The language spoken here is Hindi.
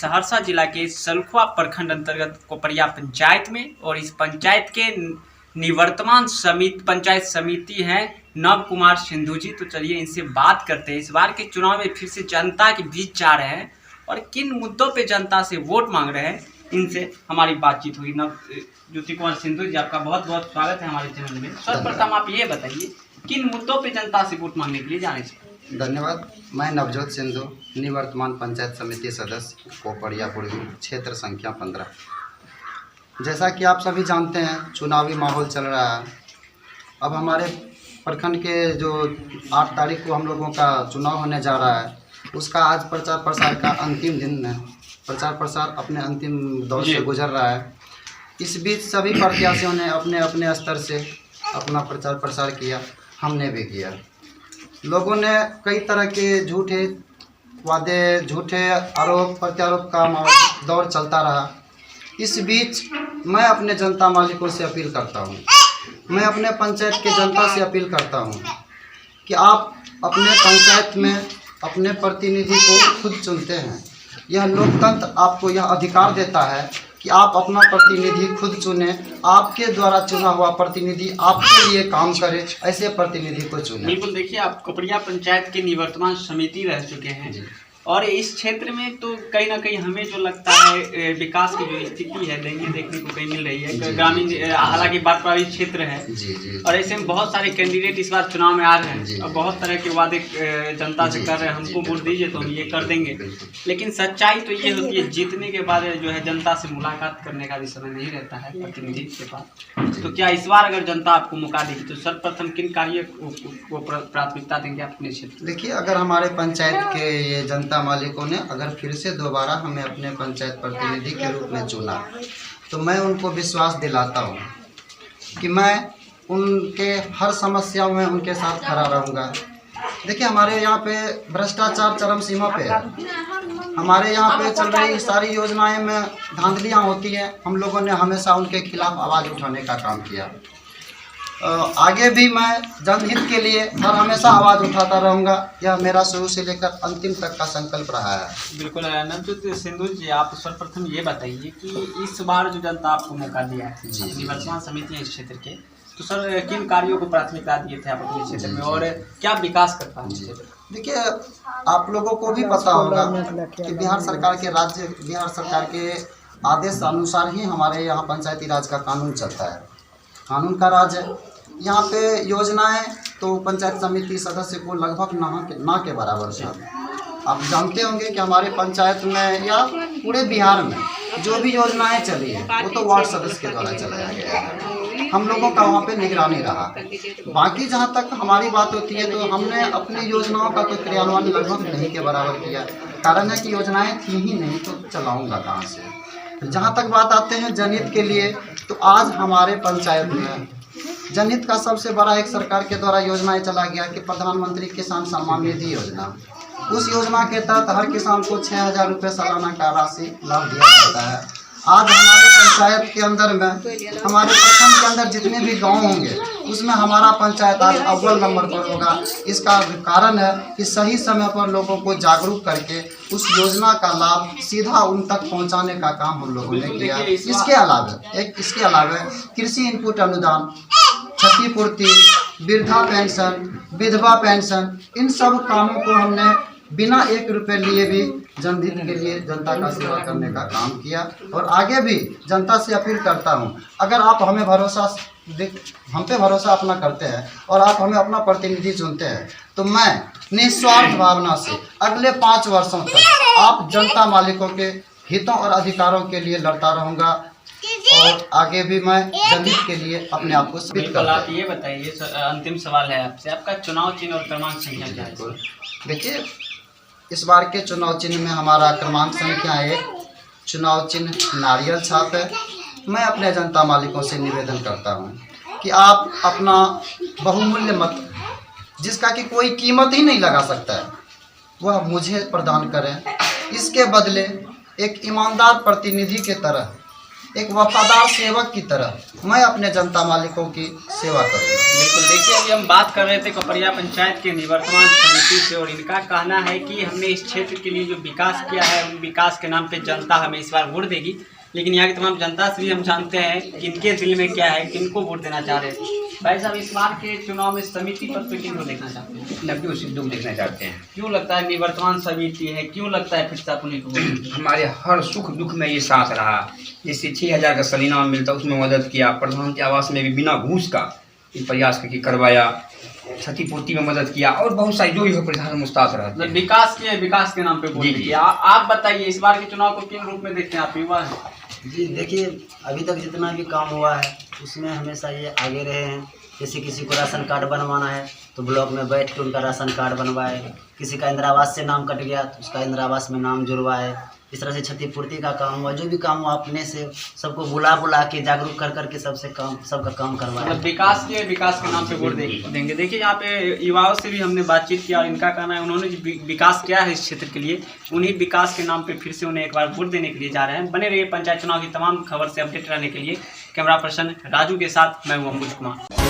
सहरसा जिला के सलखुआ प्रखंड अंतर्गत कोपरिया पंचायत में, और इस पंचायत के निवर्तमान पंचायत समिति है नव कुमार सिंधु जी। तो चलिए इनसे बात करते हैं। इस बार के चुनाव में फिर से जनता के बीच जा रहे हैं और किन मुद्दों पे जनता से वोट मांग रहे हैं, इनसे हमारी बातचीत हुई। ज्योति कुमार सिंधु जी, आपका बहुत बहुत स्वागत है हमारे चैनल में। सर्वप्रथम आप ये बताइए किन मुद्दों पे जनता से वोट मांगने के लिए जा रहे हैं? धन्यवाद। मैं नवजोत सिंधु, निवर्तमान पंचायत समिति सदस्य, कोपरिया पूर्वी, क्षेत्र संख्या 15। जैसा कि आप सभी जानते हैं, चुनावी माहौल चल रहा है। अब हमारे प्रखंड के जो 8 तारीख को हम लोगों का चुनाव होने जा रहा है, उसका आज प्रचार प्रसार का अंतिम दिन है। प्रचार प्रसार अपने अंतिम दौर से गुजर रहा है। इस बीच सभी प्रत्याशियों ने अपने अपने स्तर से अपना प्रचार प्रसार किया, हमने भी किया। लोगों ने कई तरह के झूठे वादे, झूठे आरोप प्रत्यारोप का दौर चलता रहा। इस बीच मैं अपने जनता मालिकों से अपील करता हूं, मैं अपने पंचायत के जनता से अपील करता हूं कि आप अपने पंचायत में अपने प्रतिनिधि को खुद चुनते हैं। यह लोकतंत्र आपको यह अधिकार देता है कि आप अपना प्रतिनिधि खुद चुने। आपके द्वारा चुना हुआ प्रतिनिधि आपके लिए काम करे, ऐसे प्रतिनिधि को चुने। बिल्कुल, देखिए आप कोपरिया पंचायत के निवर्तमान समिति रह चुके हैं और इस क्षेत्र में तो कहीं ना कहीं हमें जो लगता है विकास की जो स्थिति है देखने को कहीं मिल रही है। ग्रामीण, हालांकि बात प्रभावित क्षेत्र है और ऐसे में बहुत सारे कैंडिडेट इस बार चुनाव में आ रहे हैं और बहुत तरह के वादे जनता से कर रहे हैं, हमको वोट दीजिए तो हम ये कर देंगे। लेकिन सच्चाई तो ये होती है, जीतने के बाद जो है जनता से मुलाकात करने का भी समय नहीं रहता है प्रतिनिधि के पास। तो क्या इस बार अगर जनता आपको मौका देगी तो सर्वप्रथम किन कार्य को प्राथमिकता देंगे अपने क्षेत्र? देखिए, अगर हमारे पंचायत के ये जनता मालिकों ने अगर फिर से दोबारा हमें अपने पंचायत प्रतिनिधि के रूप में चुना, तो मैं उनको विश्वास दिलाता हूं कि मैं उनके हर समस्या में उनके साथ खड़ा रहूंगा। देखिए, हमारे यहाँ पे भ्रष्टाचार चरम सीमा पे है। हमारे यहाँ पे चल रही सारी योजनाएं में धांधलियाँ होती हैं। हम लोगों ने हमेशा उनके खिलाफ आवाज़ उठाने का काम किया। आगे भी मैं जनहित के लिए हर हमेशा आवाज़ उठाता रहूँगा। यह मेरा शुरू से लेकर अंतिम तक का संकल्प रहा है। बिल्कुल नवजोत सिंधु जी, आप सर्वप्रथम ये बताइए कि इस बार जो जनता आपको मौका दिया है, निवर्तमान समिति है इस क्षेत्र के, तो सर किन कार्यों को प्राथमिकता दिए थे आप अपने क्षेत्र में और क्या विकास करता है क्षेत्र? देखिए, आप लोगों को भी पता होगा कि बिहार सरकार के आदेश अनुसार ही हमारे यहाँ पंचायती राज का कानून चलता है। कानून का राज है। यहाँ पे योजनाएं तो पंचायत समिति सदस्य को लगभग ना के बराबर है। आप जानते होंगे कि हमारे पंचायत में या पूरे बिहार में जो भी योजनाएं चली है वो तो वार्ड सदस्य के द्वारा चलाया गया है। हम लोगों का वहाँ पे निगरानी रहा। बाकी जहाँ तक हमारी बात होती है तो हमने अपनी योजनाओं का तो क्रियान्वयन लगभग नहीं के बराबर किया। कारण है कि योजनाएँ थी ही नहीं तो चलाऊँगा कहाँ से। जहाँ तक बात आते हैं जनहित के लिए, तो आज हमारे पंचायत में जनहित का सबसे बड़ा एक सरकार के द्वारा योजनाएं चला गया कि प्रधानमंत्री किसान सम्मान निधि योजना। उस योजना के तहत हर किसान को 6,000 रुपये सालाना का राशि लाभ दिया जाता है। आज हमारे पंचायत के अंदर में, हमारे प्रखंड के अंदर जितने भी गांव होंगे उसमें हमारा पंचायत आज अव्वल नंबर पर होगा। इसका कारण है कि सही समय पर लोगों को जागरूक करके उस योजना का लाभ सीधा उन तक पहुंचाने का काम हम लोगों ने किया। इसके अलावा कृषि इनपुट अनुदान, क्षतिपूर्ति, वृद्धा पेंशन, विधवा पेंशन, इन सब कामों को हमने बिना 1 रुपये लिए भी जनहित के लिए जनता का सेवा करने का काम किया। और आगे भी जनता से अपील करता हूं, अगर आप हम पे भरोसा अपना करते हैं और आप हमें अपना प्रतिनिधि चुनते हैं, तो मैं निस्वार्थ भावना से अगले 5 वर्षों तक आप जनता मालिकों के हितों और अधिकारों के लिए लड़ता रहूँगा और आगे भी मैं जनहित के लिए अपने आप को साबित करूँगा। आप ये बताइए, अंतिम सवाल है आपसे, आपका चुनाव चिन्ह और क्रमांक संख्या क्या है? देखिए, इस बार के चुनाव चिन्ह में हमारा क्रमांक संख्या 1, चुनाव चिन्ह नारियल छाप है। मैं अपने जनता मालिकों से निवेदन करता हूं कि आप अपना बहुमूल्य मत, जिसका कि कोई कीमत ही नहीं लगा सकता है, वह मुझे प्रदान करें। इसके बदले एक ईमानदार प्रतिनिधि के तरह एक वफादार सेवक की तरह मैं अपने जनता मालिकों की सेवा करूँगा। बिल्कुल, देखिए अभी हम बात कर रहे थे कपरिया पंचायत के निवर्तमान समिति से, और इनका कहना है कि हमने इस क्षेत्र के लिए जो विकास किया है उन विकास के नाम पे जनता हमें इस बार वोट देगी। लेकिन यहाँ की तमाम जनता से भी हम जानते हैं कि इनके दिल में क्या है, किनको वोट देना चाह रहे हैं। भाई साहब, इस बार के चुनाव में समिति पद पे किनको देखना चाहते हैं? नवजोत सिद्धू को देखना चाहते हैं। क्यों लगता है निवर्तमान समिति है, क्यों लगता है फिर से आप उन्हीं को वोट? हमारे हर सुख दुख में ये साथ रहा। जैसे 6,000 का सलीना मिलता उसमें मदद किया, प्रधानमंत्री आवास में भी बिना घूस का ये प्रयास करके करवाया, क्षतिपूर्ति में मदद किया, और बहुत सारी जो भी हो प्रधान मुस्ताद रहते हैं। विकास के नाम पे वोट जी, दिया। आप बताइए इस बार के चुनाव को किन रूप में देखते हैं आप? युवा हैं। जी देखिए, अभी तक जितना भी काम हुआ है उसमें हमेशा ये आगे रहे हैं। जैसे किसी को राशन कार्ड बनवाना है तो ब्लॉक में बैठ के उनका राशन कार्ड बनवाए, किसी का इंदिरा आवास से नाम कट गया तो उसका इंदिरा आवास में नाम जुड़वाए। इस तरह से क्षतिपूर्ति का काम हुआ, जो भी काम हुआ अपने से सबको बुला के जागरूक कर के सबका काम करवाया। मतलब विकास के नाम पे वोट देंगे। देखिए यहाँ पे युवाओं से भी हमने बातचीत किया और इनका कहना है उन्होंने जो विकास किया है इस क्षेत्र के लिए, उन्हीं विकास के नाम पे फिर से उन्हें एक बार वोट देने के लिए जा रहे हैं। बने रहिए पंचायत चुनाव की तमाम खबर से अपडेट रहने के लिए। कैमरा पर्सन राजू के साथ मैं हूँ अंकुश कुमार।